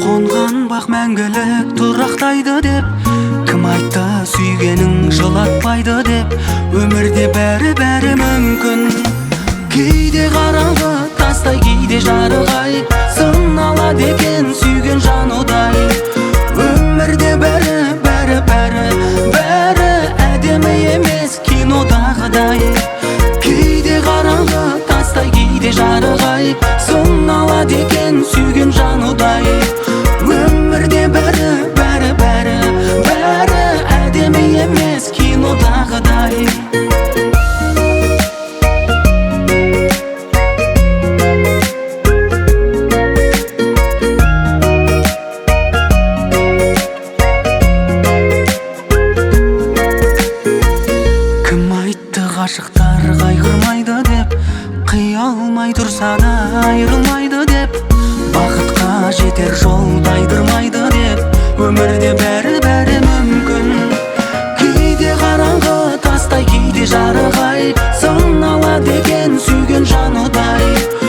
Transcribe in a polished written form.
Қонған бақ мәңгілік тұрақтайды деп. Кім айтты сүйгенің жылатпайды деп. Өмірде бәрі мүмкін. Кейде қараңғы тастай, кейде жарық-ай, сыналады екен сүйген жан удай. Өмірде бәрі әдемі емес кинодағыдай. Кейде қараңғы тастай, кейде жарық-ай, сыналады екен сүйген жан удай. Өмірде бәрі әдемі емес кинодағыдай. Кім айтты ғашықтар қайғырмайды деп. Қия алмай тұрса да айырылмайды деп. Бақытқа жетер жол тайдырмайды деп. Өмірде бәрі мүмкін. Кейде қараңғы тастай, кейде жарық-ай, сыналады екен сүйген жан удай.